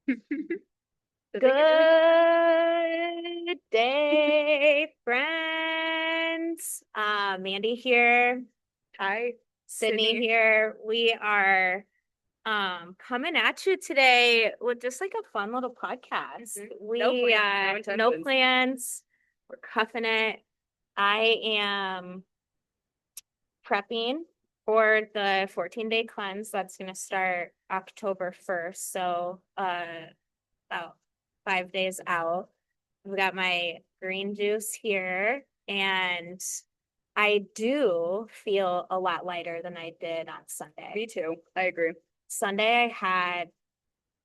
Good day, friends. Mandee here, Hi, Sydney Sydney. here. We are coming at you today with just like a fun little podcast. No We plans, no no intentions. plans. We're cuffing it. I am prepping for the 14-day cleanse that's going to start October 1st. So, about 5 days out. I've got my green juice here, and I do feel a lot lighter than I did on Sunday. Me too. I agree. Sunday, I had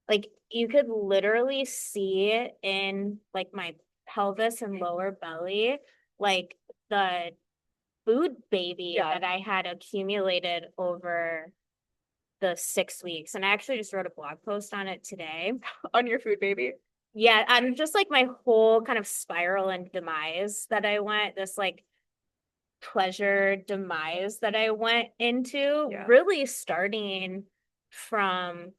like you could literally see it in like my pelvis and lower belly, like the food baby Yeah, that I had accumulated over the 6 weeks. And I actually just wrote a blog post on it today. on your food, baby. Yeah, I'm just like my whole kind of spiral and demise that I went, this like pleasure demise that I went into, Yeah. really starting from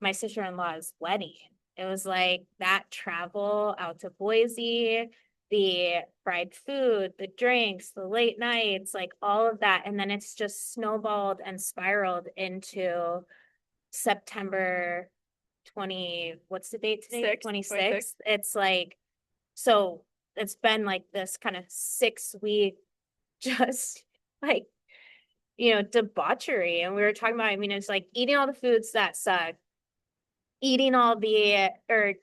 my sister-in-law's wedding. It was like that travel out to Boise, the fried food, the drinks, the late nights, like all of that. And then it's just snowballed and spiraled into September 20, what's the date today? 26. 26th. It's like, so it's been like this kind of 6 week, just like, debauchery. And we were talking about, I mean, it's like eating all the foods that suck, eating all the, or,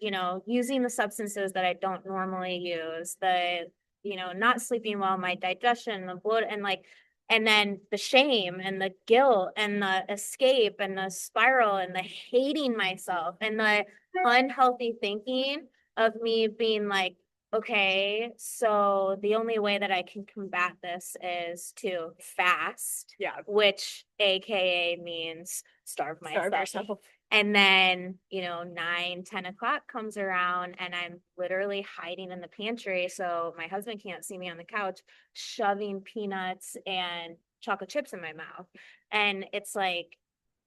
using the substances that I don't normally use, not sleeping well, my digestion, the bloat, and like, and then the shame and the guilt and the escape and the spiral and the hating myself and the unhealthy thinking of me being like, okay, so the only way that I can combat this is to fast, Yeah. which AKA means starve Starve myself. yourself. And then, 9, 10 o'clock comes around and I'm literally hiding in the pantry. So my husband can't see me on the couch, shoving peanuts and chocolate chips in my mouth. And it's like,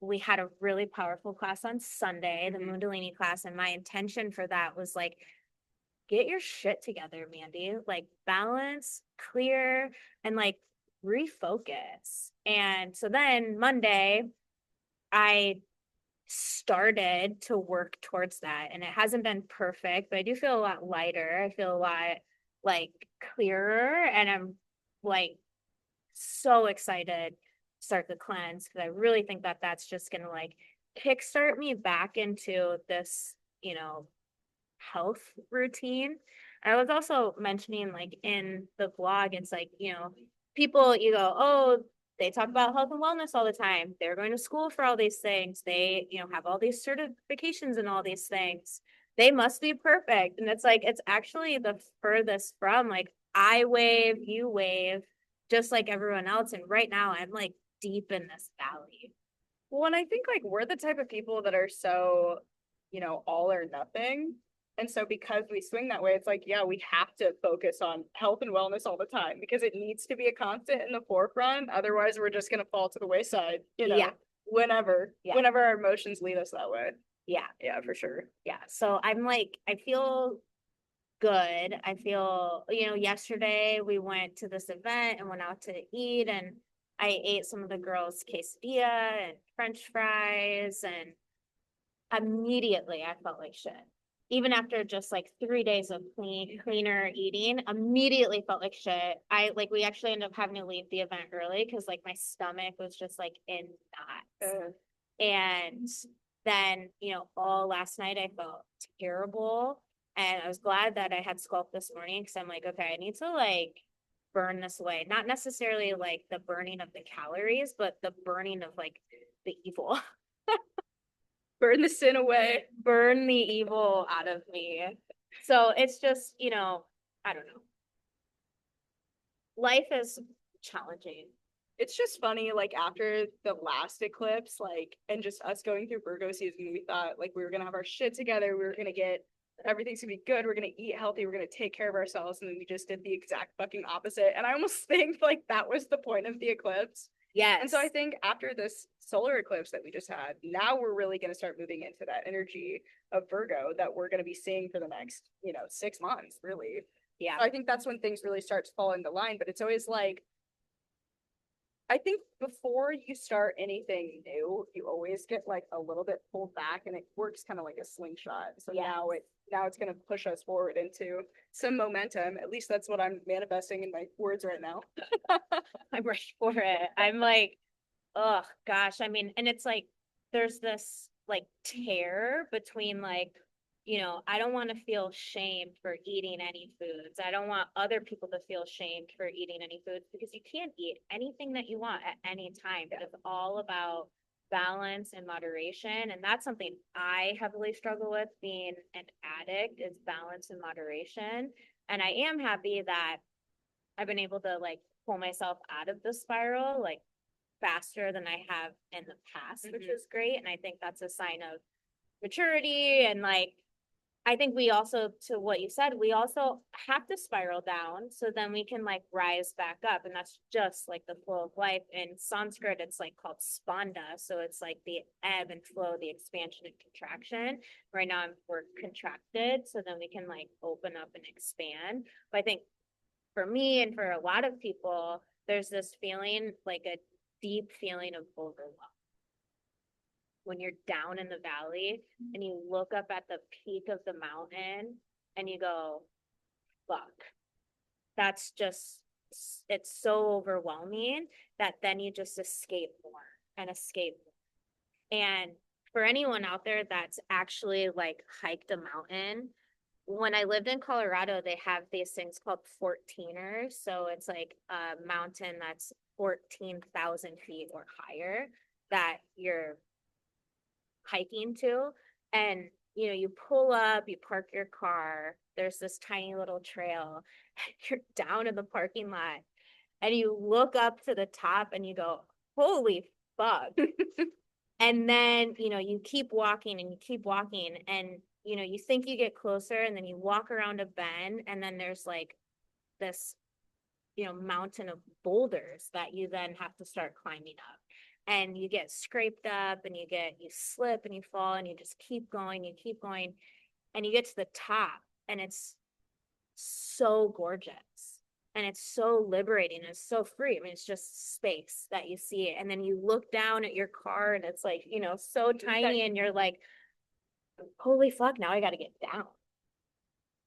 we had a really powerful class on Sunday, the Kundalini class. And my intention for that was like, get your shit together, Mandee. Like, balance, clear, and like refocus. And so then Monday, I started to work towards that, and it hasn't been perfect, but I do feel a lot lighter. I feel a lot like clearer, and I'm like so excited to start the cleanse because I really think that that's just gonna like kickstart me back into this, health routine. I was also mentioning like in the blog, it's like, people, you go, oh, they talk about health and wellness all the time. They're going to school for all these things. They, have all these certifications and all these things. They must be perfect. And it's like, it's actually the furthest from like, I wave, you wave, just like everyone else. And right now, I'm like deep in this valley. Well, and I think like we're the type of people that are so, all or nothing. And so because we swing that way, it's like, yeah, we have to focus on health and wellness all the time because it needs to be a constant in the forefront. Otherwise, we're just gonna fall to the wayside, Yeah. whenever, Yeah. whenever our emotions lead us that way. Yeah. Yeah, for sure. Yeah. So I'm like, I feel good. I feel, yesterday we went to this event and went out to eat, and I ate some of the girls' quesadilla and French fries, and immediately I felt like shit. Even after just like 3 days of cleaner eating, immediately felt like shit. We actually ended up having to leave the event early because like my stomach was just like in knots. And then, all last night I felt terrible. And I was glad that I had sculpt this morning because I'm like, okay, I need to like burn this away. Not necessarily like the burning of the calories, but the burning of like the evil. Burn the sin away. Burn the evil out of me. So it's just, I don't know. Life is challenging. It's just funny, like after the last eclipse, like, and just us going through Virgo season, we thought like we were gonna have our shit together, we were gonna get everything's gonna be good, we're gonna eat healthy, we're gonna take care of ourselves, and then we just did the exact fucking opposite. And I almost think like that was the point of the eclipse. Yes. And so I think after this solar eclipse that we just had, now we're really going to start moving into that energy of Virgo that we're going to be seeing for the next, 6 months, really. Yeah. So I think that's when things really start to fall into line. But it's always like, I think before you start anything new, you always get like a little bit pulled back, and it works kind of like a slingshot. So Yeah. now it's going to push us forward into some momentum. At least that's what I'm manifesting in my words right now. I'm ready for it. I'm like, oh gosh. I mean, and it's like there's this like tear between like, I don't want to feel shamed for eating any foods. I don't want other people to feel shamed for eating any foods, because you can't eat anything that you want at any time. But it's all about balance and moderation. And that's something I heavily struggle with being an addict, is balance and moderation. And I am happy that I've been able to like pull myself out of the spiral like faster than I have in the past, which is great. And I think that's a sign of maturity. And like, I think we also, to what you said, we also have to spiral down so then we can like rise back up. And that's just like the flow of life. In Sanskrit, it's like called spanda. So it's like the ebb and flow, the expansion and contraction. Right now we're contracted, so then we can like open up and expand. But I think for me and for a lot of people, there's this feeling, like a deep feeling of overwhelm when you're down in the valley and you look up at the peak of the mountain and you go, fuck. That's just, it's so overwhelming that then you just escape more and escape more. And for anyone out there that's actually like hiked a mountain, when I lived in Colorado, they have these things called 14ers. So it's like a mountain that's 14,000 feet or higher that you're hiking to. And, you pull up, you park your car, there's this tiny little trail, you're down in the parking lot, and you look up to the top and you go, holy fuck. And then, you keep walking and you keep walking, and, you think you get closer, and then you walk around a bend, and then there's like this, mountain of boulders that you then have to start climbing up. And you get scraped up and you slip and you fall, and you just keep going, and you get to the top, and it's so gorgeous. And it's so liberating. It's so free. I mean, it's just space that you see. And then you look down at your car and it's like, so tiny, and you're like, holy fuck, now I got to get down.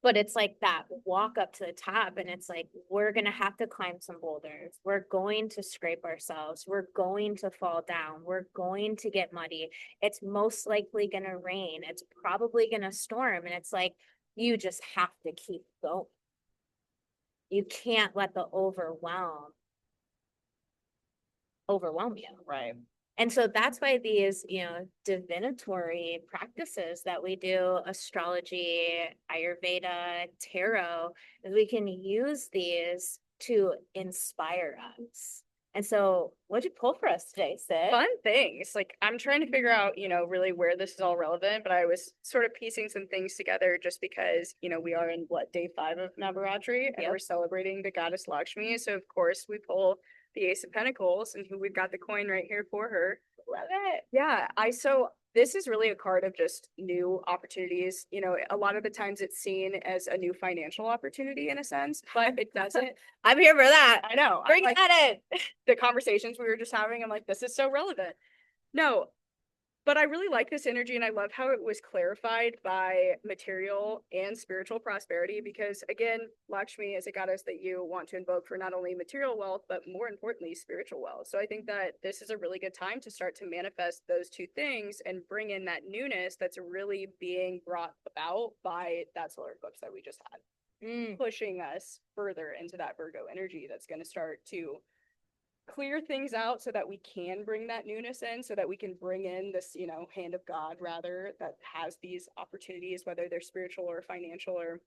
But it's like that walk up to the top, and it's like, we're going to have to climb some boulders. We're going to scrape ourselves. We're going to fall down. We're going to get muddy. It's most likely going to rain. It's probably going to storm. And it's like, you just have to keep going. You can't let the overwhelm you. Right. And so that's why these, divinatory practices that we do, astrology, Ayurveda, tarot, is we can use these to inspire us. And so what'd you pull for us today, Sid? Fun things. Like, I'm trying to figure out, really where this is all relevant, but I was sort of piecing some things together just because, we are in day 5 of Navaratri, and we're celebrating the goddess Lakshmi. So of course we pull the Ace of Pentacles, and who we've got the coin right here for her. Love it. Yeah, so this is really a card of just new opportunities. A lot of the times it's seen as a new financial opportunity in a sense, but it doesn't. I'm here for that. I know. Bring that in. The conversations we were just having, I'm like, this is so relevant. No, but I really like this energy, and I love how it was clarified by material and spiritual prosperity, because again, Lakshmi is a goddess that you want to invoke for not only material wealth, but more importantly, spiritual wealth. So I think that this is a really good time to start to manifest those two things and bring in that newness that's really being brought about by that solar eclipse that we just had. Pushing us further into that Virgo energy that's going to start to clear things out so that we can bring that newness in, so that we can bring in this, hand of God rather, that has these opportunities, whether they're spiritual or financial or,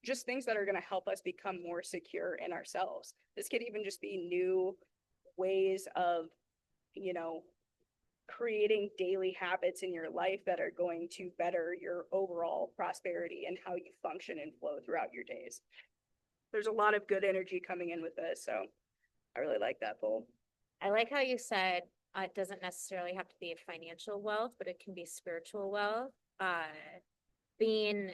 just things that are going to help us become more secure in ourselves. This could even just be new ways of, creating daily habits in your life that are going to better your overall prosperity and how you function and flow throughout your days. There's a lot of good energy coming in with this, so I really like that pull. I like how you said it doesn't necessarily have to be financial wealth, but it can be spiritual wealth. Being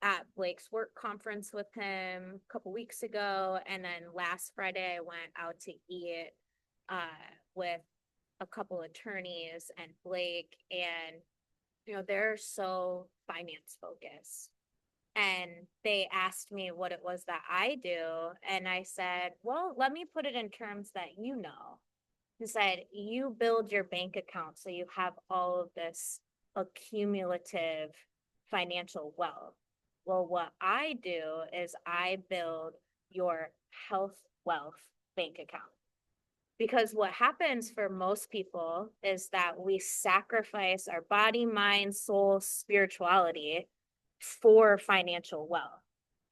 at Blake's work conference with him a couple weeks ago, and then last Friday I went out to eat with a couple attorneys and Blake, and they're so finance focused. And they asked me what it was that I do, and I said, well, let me put it in terms that you know. He said, you build your bank account so you have all of this accumulative financial wealth. Well, what I do is I build your health wealth bank account. Because what happens for most people is that we sacrifice our body, mind, soul, spirituality for financial wealth.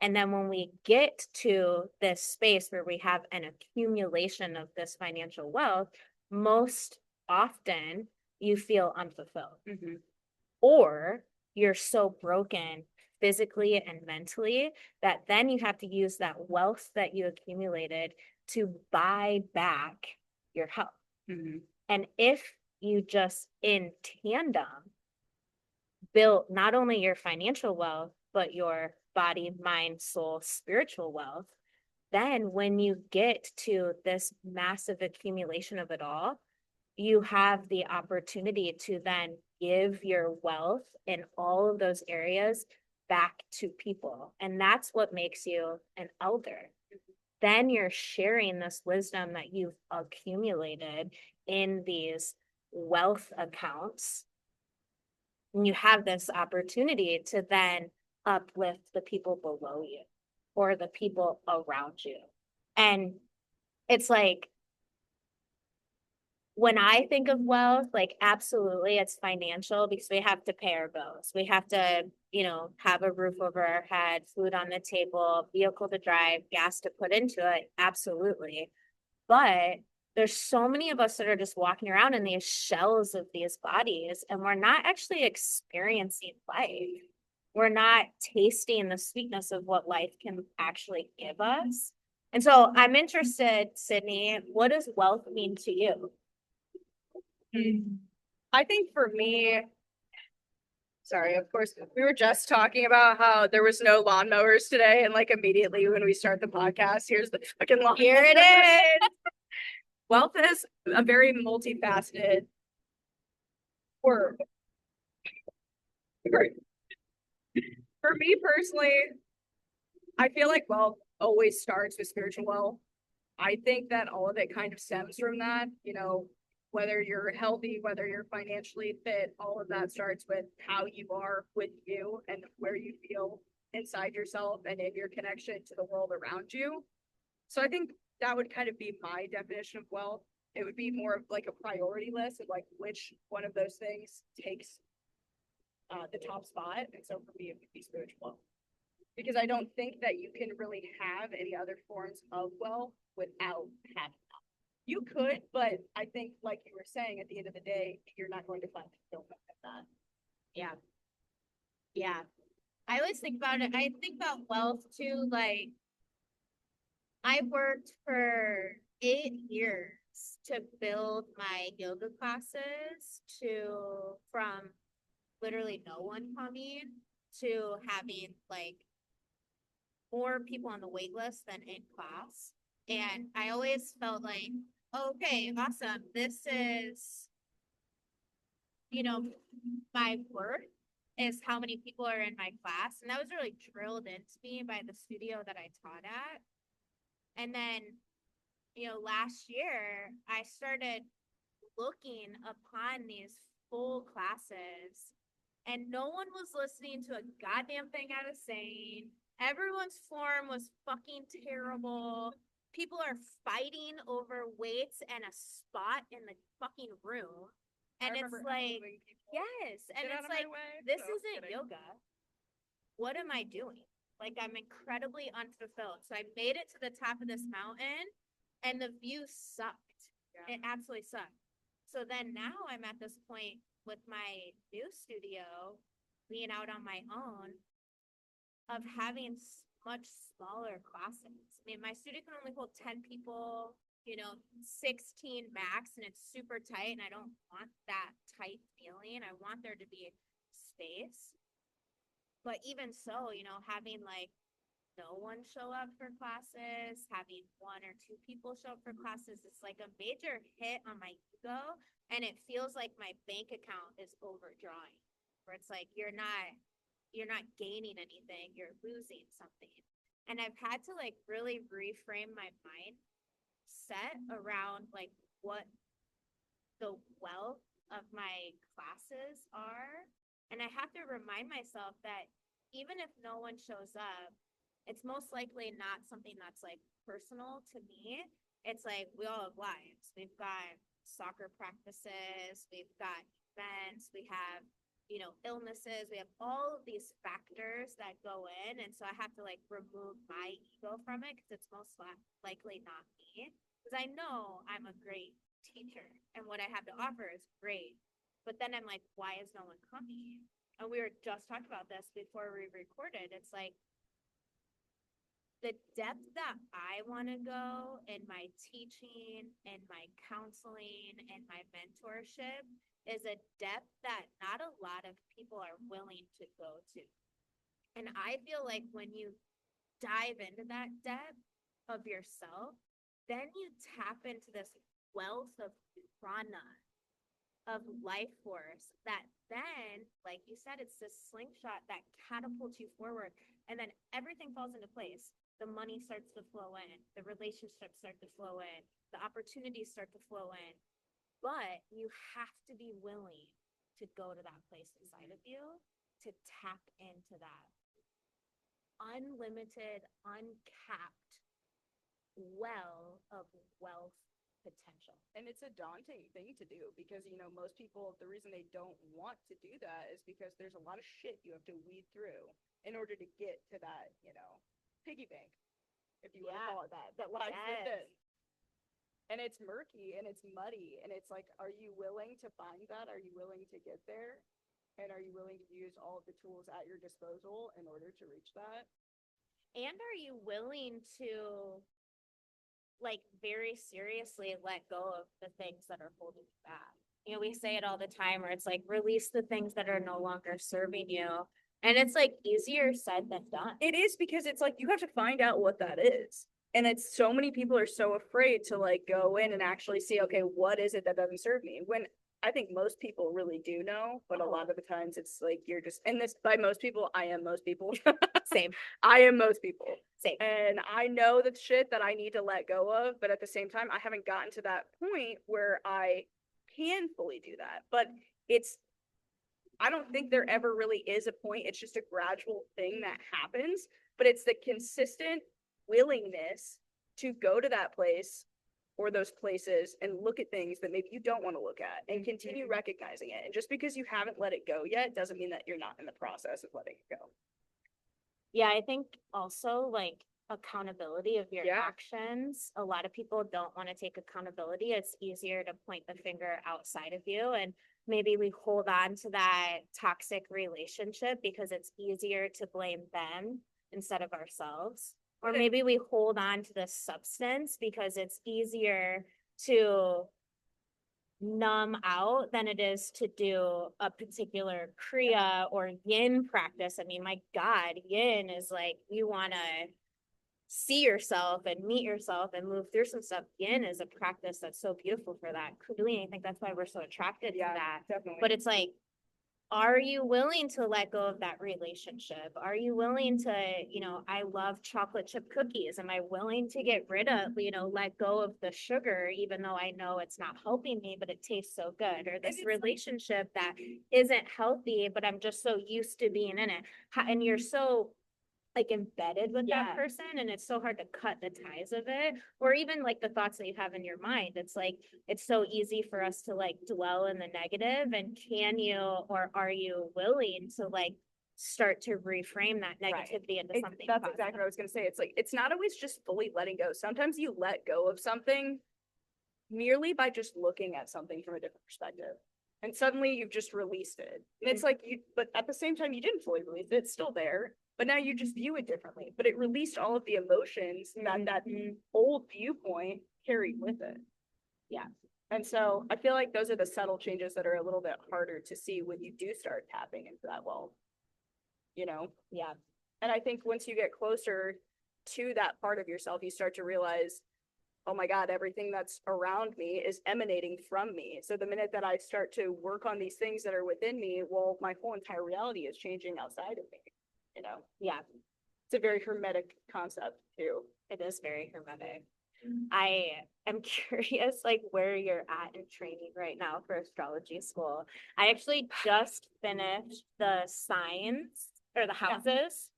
And then when we get to this space where we have an accumulation of this financial wealth, most often you feel unfulfilled. Mm-hmm. Or you're so broken physically and mentally that then you have to use that wealth that you accumulated to buy back your health. Mm-hmm. And if you just in tandem build not only your financial wealth, but your body, mind, soul, spiritual wealth, then when you get to this massive accumulation of it all, you have the opportunity to then give your wealth in all of those areas back to people. And that's what makes you an elder. Then you're sharing this wisdom that you've accumulated in these wealth accounts. And you have this opportunity to then uplift the people below you or the people around you. And it's like, when I think of wealth, like absolutely it's financial because we have to pay our bills. We have to, have a roof over our head, food on the table, vehicle to drive, gas to put into it. Absolutely. But there's so many of us that are just walking around in these shells of these bodies, and we're not actually experiencing life. We're not tasting the sweetness of what life can actually give us. And so I'm interested, Sydney, what does wealth mean to you? I think for me, sorry, of course, we were just talking about how there was no lawnmowers today, and like immediately when we start the podcast, here's the fucking lawn. Here it is. Wealth is a very multifaceted word. For me personally, I feel like wealth always starts with spiritual wealth. I think that all of it kind of stems from that, whether you're healthy, whether you're financially fit, all of that starts with how you are with you and where you feel inside yourself and in your connection to the world around you. So I think that would kind of be my definition of wealth. It would be more of like a priority list of like which one of those things takes the top spot. And so for me, it would be spiritual. Because I don't think that you can really have any other forms of wealth without having that. You could, but I think, like you were saying, at the end of the day, you're not going to find fulfillment in that. Yeah. Yeah. I always think about it. I think about wealth too. Like, I worked for 8 years to build my yoga classes from literally no one coming to having like more people on the wait list than in class. And I always felt like, okay, awesome. This is, my worth is how many people are in my class. And that was really drilled into me by the studio that I taught at. And then, last year I started looking upon these full classes and no one was listening to a goddamn thing I was saying. Everyone's form was fucking terrible. People are fighting over weights and a spot in the fucking room. And it's like, yes. And it's like, this isn't yoga. What am I doing? Like, I'm incredibly unfulfilled. So I made it to the top of this mountain and the view sucked. Yeah. It absolutely sucked. So then now I'm at this point with my new studio, being out on my own, of having much smaller classes. I mean, my studio can only hold 10 people. 16 max and it's super tight and I don't want that tight feeling. I want there to be space. But even so, having like no one show up for classes, having one or two people show up for classes, it's like a major hit on my ego. And it feels like my bank account is overdrawing, where it's like you're not gaining anything, you're losing something. And I've had to like really reframe my mind set around like what the wealth of my classes are. And I have to remind myself that even if no one shows up, it's most likely not something that's like personal to me. It's like we all have lives. We've got soccer practices, we've got events, we have illnesses, we have all of these factors that go in. And so I have to like remove my ego from it because it's most likely not me. Because I know I'm a great teacher and what I have to offer is great. But then I'm like, why is no one coming? And we were just talking about this before we recorded. It's like the depth that I want to go in my teaching, in my counseling, and my mentorship is a depth that not a lot of people are willing to go to. And I feel like when you dive into that depth of yourself, then you tap into this wealth of prana, of life force that then, like you said, it's this slingshot that catapults you forward. And then everything falls into place. The money starts to flow in, the relationships start to flow in, the opportunities start to flow in. But you have to be willing to go to that place inside of you to tap into that unlimited, uncapped well of wealth potential. And it's a daunting thing to do because, most people, the reason they don't want to do that is because there's a lot of shit you have to weed through in order to get to that, piggy bank, if you want to call it that lies within. And it's murky and it's muddy. And it's like, are you willing to find that? Are you willing to get there? And are you willing to use all of the tools at your disposal in order to reach that? And are you willing to like very seriously let go of the things that are holding you back? We say it all the time where it's like release the things that are no longer serving you. And it's like easier said than done. It is because it's like you have to find out what that is. And it's so many people are so afraid to like go in and actually see, okay, what is it that doesn't serve me? When I think most people really do know, but a lot of the times it's like you're just, and this by most people, I am most people. Same. I am most people. Same. And I know the shit that I need to let go of, but at the same time, I haven't gotten to that point where I can fully do that. But I don't think there ever really is a point. It's just a gradual thing that happens, but it's the consistent willingness to go to that place or those places and look at things that maybe you don't want to look at and continue recognizing it. And just because you haven't let it go yet doesn't mean that you're not in the process of letting it go. Yeah, I think also like accountability of your actions. A lot of people don't want to take accountability. It's easier to point the finger outside of you. And maybe we hold on to that toxic relationship because it's easier to blame them instead of ourselves. Or maybe we hold on to the substance because it's easier to numb out than it is to do a particular Kriya or yin practice. I mean, my God, yin is like you want to see yourself and meet yourself and move through some stuff. Yin is a practice that's so beautiful for that. Kundalini, I think that's why we're so attracted to that. Definitely. But it's like, are you willing to let go of that relationship? Are you willing to, I love chocolate chip cookies. Am I willing to get rid of, let go of the sugar, even though I know it's not helping me, but it tastes so good? Or this relationship that isn't healthy, but I'm just so used to being in it. And you're so like embedded with that person, and it's so hard to cut the ties of it. Or even like the thoughts that you have in your mind, it's like it's so easy for us to like dwell in the negative. And can you, or are you willing to like start to reframe that negativity into something that's positive? exactly what I was going to say. It's like it's not always just fully letting go. Sometimes you let go of something merely by just looking at something from a different perspective, and suddenly you've just released it. And it's like but at the same time you didn't fully release it. It's still there, but now you just view it differently. But it released all of the emotions that old viewpoint carry with it. Yeah. And so I feel like those are the subtle changes that are a little bit harder to see when you do start tapping into that well, you know? Yeah. And I think once you get closer to that part of yourself, you start to realize, oh my God, everything that's around me is emanating from me. So the minute that I start to work on these things that are within me, well, my whole entire reality is changing outside of me, you know? Yeah. It's a very hermetic concept too. It is very hermetic. I am curious, like, where you're at in training right now for astrology school. I actually just finished the signs or the houses,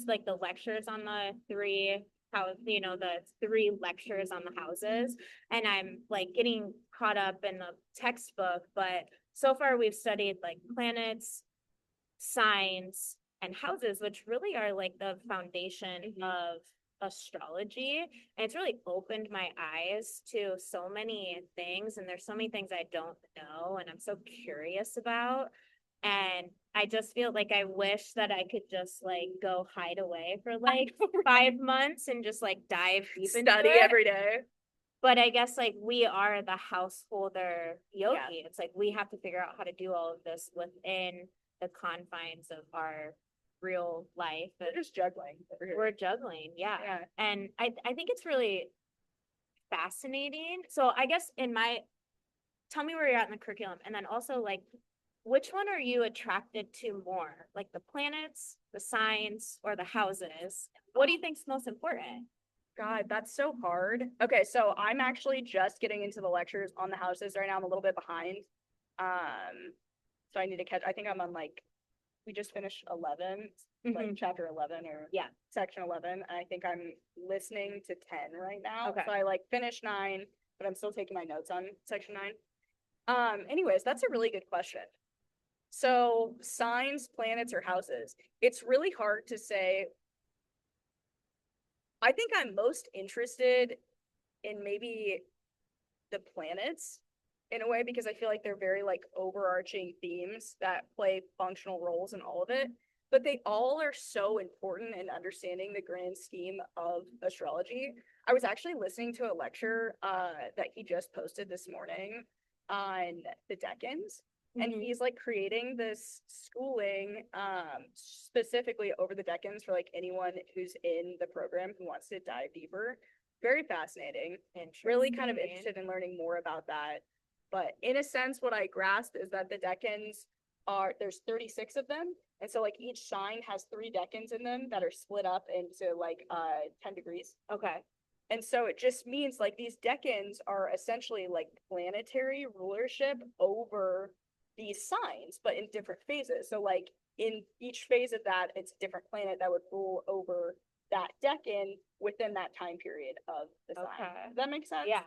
like the lectures on the three house, the three lectures on the houses. And I'm like getting caught up in the textbook, but so far we've studied like planets, signs, and houses, which really are like the foundation of astrology. And it's really opened my eyes to so many things. And there's so many things I don't know and I'm so curious about. And I just feel like I wish that I could just like go hide away for like 5 months and just like dive deep into Study it. every day. But I guess like we are the householder yogi. Yeah. It's like we have to figure out how to do all of this within the confines of our real life. We're just juggling. We're juggling, yeah. Yeah. And I think it's really fascinating. So I guess tell me where you're at in the curriculum, and then also like which one are you attracted to more? Like the planets, the signs, or the houses? What do you think's most important? God, that's so hard. Okay, so I'm actually just getting into the lectures on the houses right now. I'm a little bit behind. So I need to catch. I think I'm on like we just finished 11, like chapter 11 or section 11. And I think I'm listening to 10 right now. Okay. So I like finished 9, but I'm still taking my notes on section 9. Anyways, that's a really good question. So signs, planets, or houses. It's really hard to say. I think I'm most interested in maybe the planets in a way because I feel like they're very like overarching themes that play functional roles in all of it. But they all are so important in understanding the grand scheme of astrology. I was actually listening to a lecture that he just posted this morning on the decans. And he's like creating this schooling specifically over the decans for like anyone who's in the program who wants to dive deeper. Very fascinating and really kind of interested in learning more about that. But in a sense, what I grasp is that the decans there's 36 of them. And so like each sign has 3 decans in them that are split up into like 10 degrees. Okay. And so it just means like these decans are essentially like planetary rulership over these signs, but in different phases. So like in each phase of that, it's a different planet that would rule over that decan within that time period of the sign. Does that make sense? Yeah.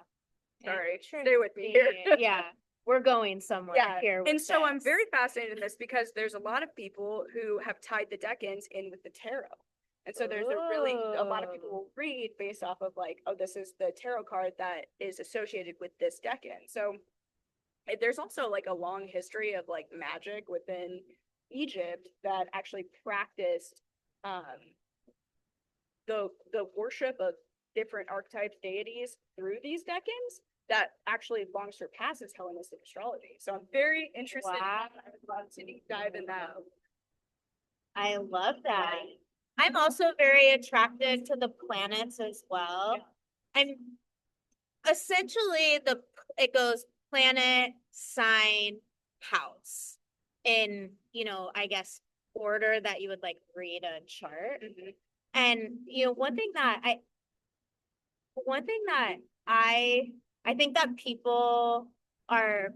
Sorry, stay with me here. Yeah, we're going somewhere here. And so I'm very fascinated in this because there's a lot of people who have tied the decans in with the tarot. And so there's a lot of people will read based off of like, oh, this is the tarot card that is associated with this decan. So there's also like a long history of like magic within Egypt that actually practiced the worship of different archetypes, deities through these decans that actually long surpasses Hellenistic astrology. So I'm very interested. Wow. I would love to deep dive in that. I love that. I'm also very attracted to the planets as well. I'm essentially it goes planet, sign, house in, I guess order that you would like read a chart. And one thing that I think that people are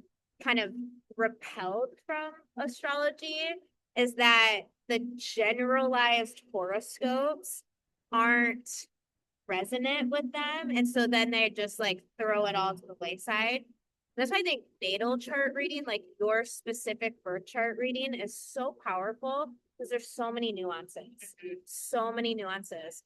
kind of repelled from astrology is that the generalized horoscopes aren't resonant with them. And so then they just like throw it all to the wayside. That's why I think natal chart reading, like your specific birth chart reading, is so powerful because there's so many nuances. So many nuances.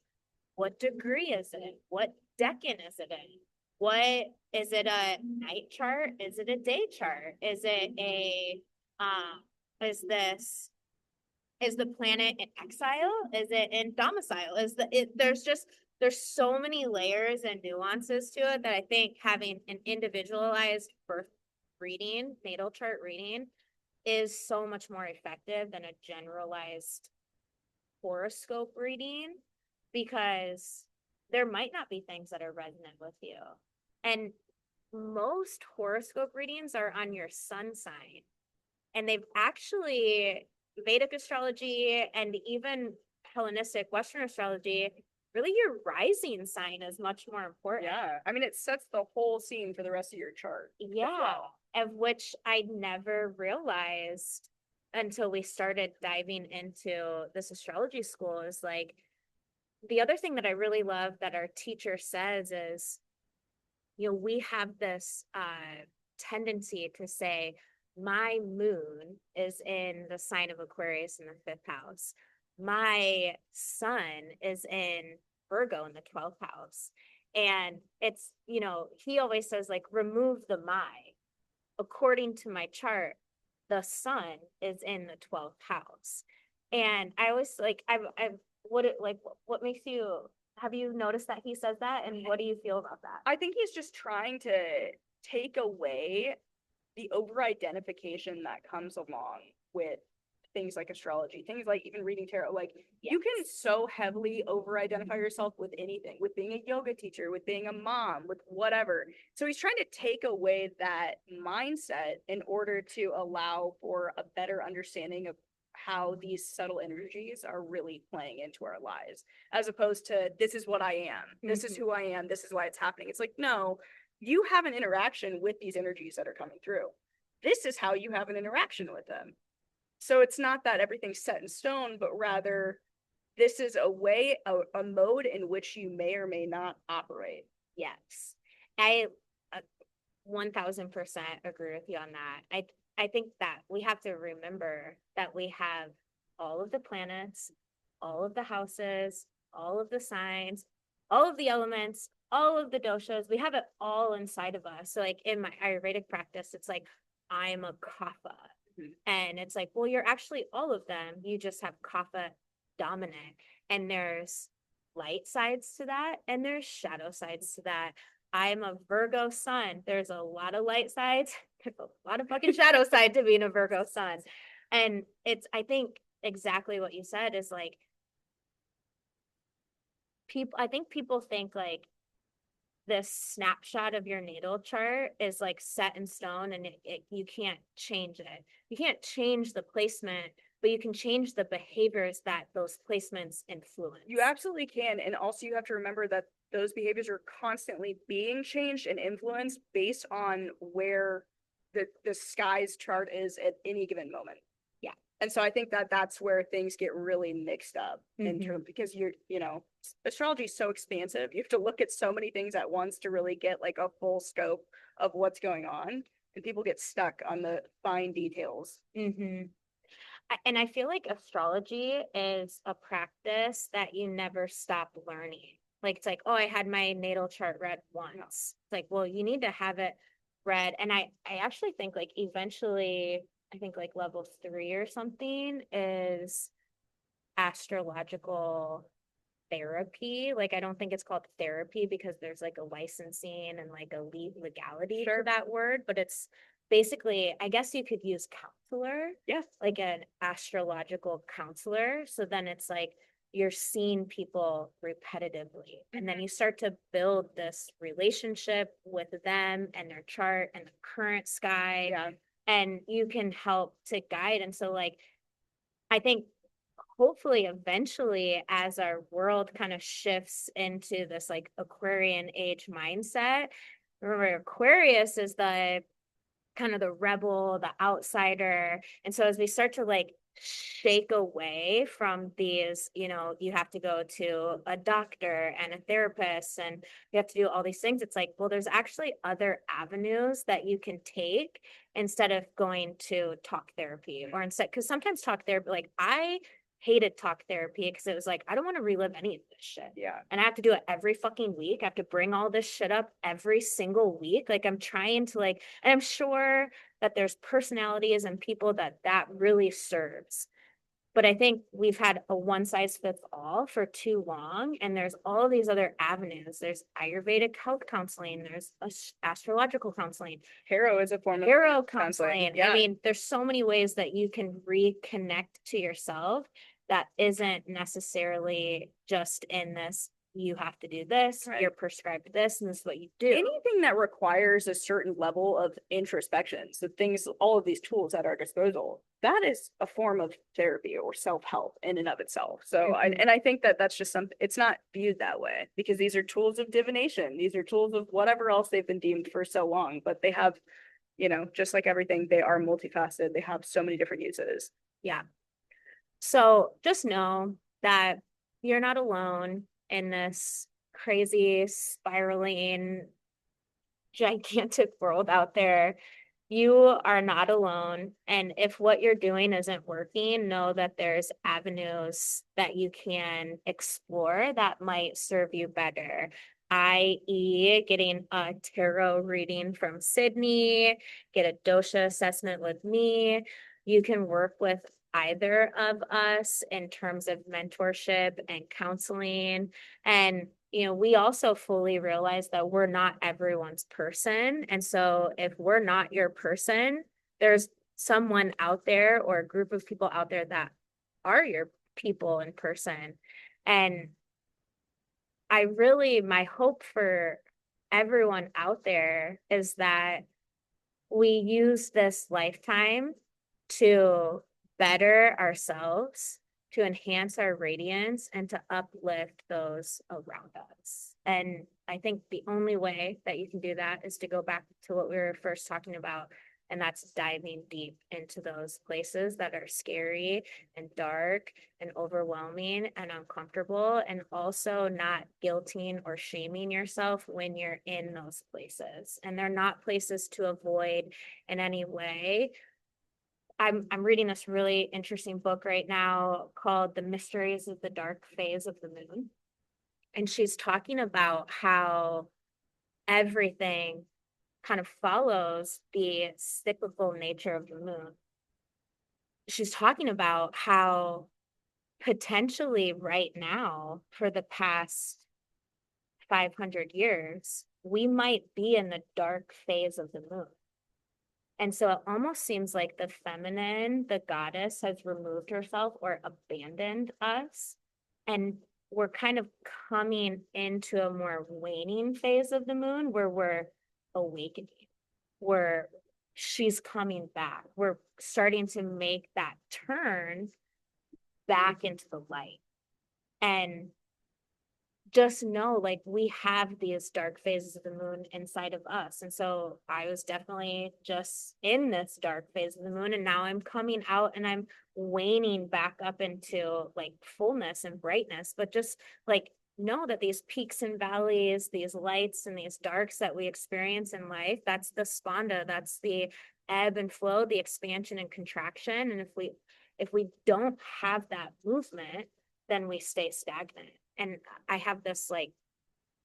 What degree is it in? What decan is it in? What is it, a night chart? Is it a day chart? Is it is the planet in exile? Is it in domicile? There's just there's so many layers and nuances to it that I think having an individualized birth reading, natal chart reading, is so much more effective than a generalized horoscope reading, because there might not be things that are resonant with you. And most horoscope readings are on your sun sign. And they've actually, Vedic astrology and even Hellenistic Western astrology, really your rising sign is much more important. Yeah. I mean, it sets the whole scene for the rest of your chart. Yeah. Of which I never realized until we started diving into this astrology school, is like, the other thing that I really love that our teacher says is, we have this tendency to say, my moon is in the sign of Aquarius in the fifth house. My sun is in Virgo in the 12th house. And it's, he always says, like, remove the my. According to my chart, the sun is in the 12th house. And I always like, what makes you, have you noticed that he says that? And what do you feel about that? I think he's just trying to take away the over identification that comes along with things like astrology, things like even reading tarot. Like, yes, you can so heavily over identify yourself with anything, with being a yoga teacher, with being a mom, with whatever. So he's trying to take away that mindset in order to allow for a better understanding of how these subtle energies are really playing into our lives, as opposed to, this is what I am, this is who I am, this is why it's happening. It's like, no, you have an interaction with these energies that are coming through. This is how you have an interaction with them. So it's not that everything's set in stone, but rather this is a way, a mode in which you may or may not operate. Yes. I 1000% agree with you on that. I think that we have to remember that we have all of the planets, all of the houses, all of the signs, all of the elements, all of the doshas. We have it all inside of us. So like in my Ayurvedic practice, it's like, I'm a kapha. And it's like, well, you're actually all of them. You just have kapha dominant. And there's light sides to that, and there's shadow sides to that. I'm a Virgo sun. There's a lot of light sides. There's a lot of fucking shadow side to being a Virgo sun. And it's, I think exactly what you said is like, I think people think like this snapshot of your natal chart is like set in stone, and you can't change it. You can't change the placement, but you can change the behaviors that those placements influence. You absolutely can. And also you have to remember that those behaviors are constantly being changed and influenced based on where the sky's chart is at any given moment. Yeah. And so I think that that's where things get really mixed up in terms, because astrology is so expansive. You have to look at so many things at once to really get like a full scope of what's going on. And people get stuck on the fine details. And I feel like astrology is a practice that you never stop learning. Like, it's like, oh, I had my natal chart read once. It's like, well, you need to have it read. And I actually think like eventually, I think like level 3 or something is astrological therapy. Like, I don't think it's called therapy because there's like a licensing and like a legality to that word, but it's basically, I guess you could use counselor. Yes. Like an astrological counselor. So then it's like you're seeing people repetitively, and then you start to build this relationship with them and their chart and the current sky. Yeah. And you can help to guide. And so like, I think hopefully eventually as our world kind of shifts into this like Aquarian age mindset, remember Aquarius is the kind of the rebel, the outsider. And so as we start to like shake away from these, you have to go to a doctor and a therapist and you have to do all these things. It's like, well, there's actually other avenues that you can take instead of going to talk therapy, or instead, because sometimes talk therapy, like I hated talk therapy because it was like, I don't want to relive any of this shit. Yeah. And I have to do it every fucking week. I have to bring all this shit up every single week. Like, I'm trying to like, and I'm sure that there's personalities and people that really serves. But I think we've had a one size fits all for too long. And there's all these other avenues. There's Ayurvedic health counseling, there's astrological counseling, Tarot is a form of tarot counseling. counseling. Yeah. I mean, there's so many ways that you can reconnect to yourself that isn't necessarily just in this, you have to do this, Right. you're prescribed this, and this is what you do. Anything that requires a certain level of introspection, so things, all of these tools at our disposal, that is a form of therapy or self-help in and of itself. So I think that that's just something, it's not viewed that way because these are tools of divination. These are tools of whatever else they've been deemed for so long, but they have, you know, just like everything, they are multifaceted. They have so many different uses. Yeah. So just know that you're not alone in this crazy, spiraling, gigantic world out there. You are not alone. And if what you're doing isn't working, know that there's avenues that you can explore that might serve you better, i.e., getting a tarot reading from Sydney, get a dosha assessment with me. You can work with either of us in terms of mentorship and counseling. And we also fully realize that we're not everyone's person. And so if we're not your person, there's someone out there or a group of people out there that are your people in person. And my hope for everyone out there is that we use this lifetime to better ourselves, to enhance our radiance, and to uplift those around us. And I think the only way that you can do that is to go back to what we were first talking about, and that's diving deep into those places that are scary and dark and overwhelming and uncomfortable, and also not guilting or shaming yourself when you're in those places. And they're not places to avoid in any way. I'm reading this really interesting book right now called The Mysteries of the Dark Phase of the Moon. And she's talking about how everything kind of follows the cyclical nature of the moon. She's talking about how potentially right now, for the past 500 years, we might be in the dark phase of the moon. And so it almost seems like the feminine, the goddess, has removed herself or abandoned us. And we're kind of coming into a more waning phase of the moon where we're awakening, where she's coming back. We're starting to make that turn back into the light. And just know, like, we have these dark phases of the moon inside of us. And so I was definitely just in this dark phase of the moon, and now I'm coming out and I'm waning back up into like fullness and brightness. But just like know that these peaks and valleys, these lights and these darks that we experience in life, that's the spanda, that's the ebb and flow, the expansion and contraction. And if we don't have that movement, then we stay stagnant. And I have this like,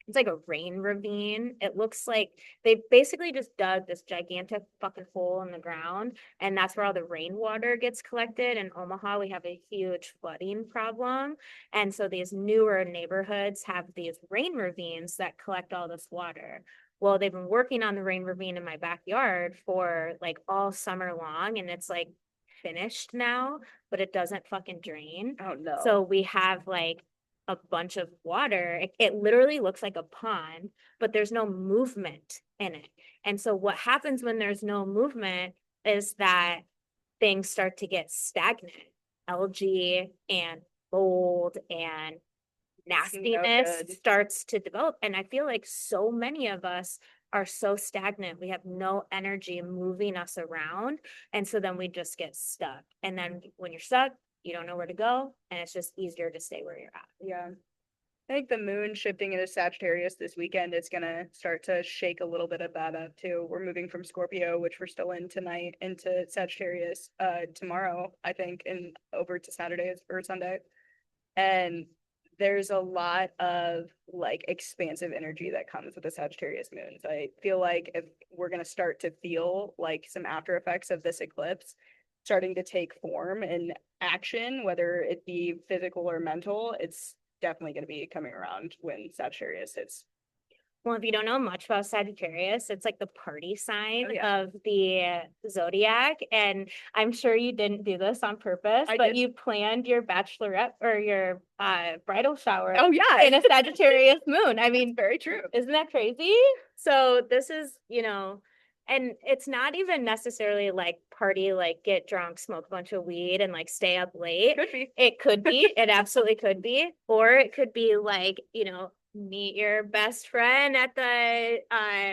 it's like a rain ravine. It looks like they basically just dug this gigantic fucking hole in the ground, and that's where all the rainwater gets collected. In Omaha, we have a huge flooding problem. And so these newer neighborhoods have these rain ravines that collect all this water. Well, they've been working on the rain ravine in my backyard for like all summer long, and it's like finished now, but it doesn't fucking drain. Oh no. So we have like a bunch of water. It literally looks like a pond, but there's no movement in it. And so what happens when there's no movement is that things start to get stagnant. Algae and mold and nastiness starts to develop. And I feel like so many of us are so stagnant. We have no energy moving us around. And so then we just get stuck. And then when you're stuck, you don't know where to go. And it's just easier to stay where you're at. Yeah. I think the moon shifting into Sagittarius this weekend is going to start to shake a little bit of that up too. We're moving from Scorpio, which we're still in tonight, into Sagittarius tomorrow, I think, and over to Saturday or Sunday. And there's a lot of like expansive energy that comes with the Sagittarius moon. So I feel like if we're going to start to feel like some after effects of this eclipse starting to take form and action, whether it be physical or mental, it's definitely going to be coming around when Sagittarius hits. Well, if you don't know much about Sagittarius, it's like the party sign Oh, yeah. of the zodiac. And I'm sure you didn't do this on purpose, I but did. you planned your bachelorette or your bridal shower Oh, yeah. in a Sagittarius moon. I mean, Very true. isn't that crazy? So this is, and it's not even necessarily like party, like get drunk, smoke a bunch of weed and like stay up late. Could be. It could be, it absolutely could be. Or it could be like, meet your best friend at the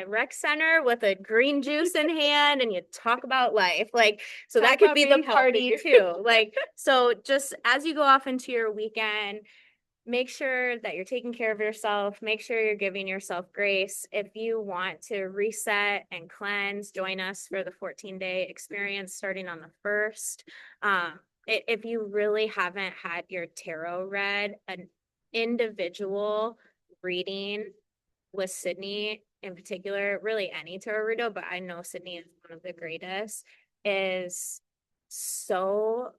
rec center with a green juice in hand and you talk about life. Like, so Talk that could about be the being party healthy. too. Like, so just as you go off into your weekend, make sure that you're taking care of yourself. Make sure you're giving yourself grace. If you want to reset and cleanse, join us for the 14-day experience starting on the 1st. If you really haven't had your tarot read, an individual reading with Sydney in particular, really any tarot reader, but I know Sydney is one of the greatest, is so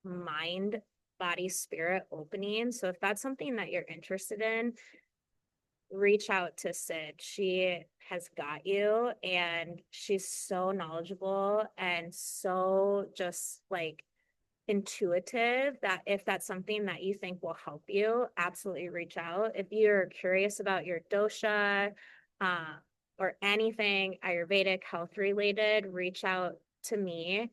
mind, body, spirit opening. So if that's something that you're interested in, reach out to Sid. She has got you and she's so knowledgeable and so just like intuitive that if that's something that you think will help you, absolutely reach out. If you're curious about your dosha or anything Ayurvedic health related, reach out to me.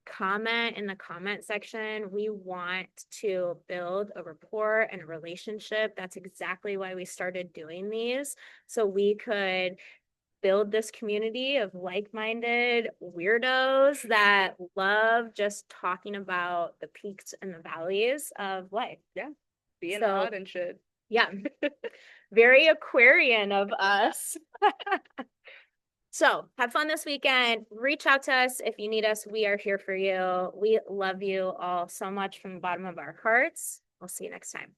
Comment in the comment section. We want to build a rapport and a relationship. That's exactly why we started doing these. So we could build this community of like-minded weirdos that love just talking about the peaks and the valleys of life. Yeah. Being So, odd and shit. Yeah. Very Aquarian of us. So have fun this weekend. Reach out to us if you need us. We are here for you. We love you all so much from the bottom of our hearts. We'll see you next time.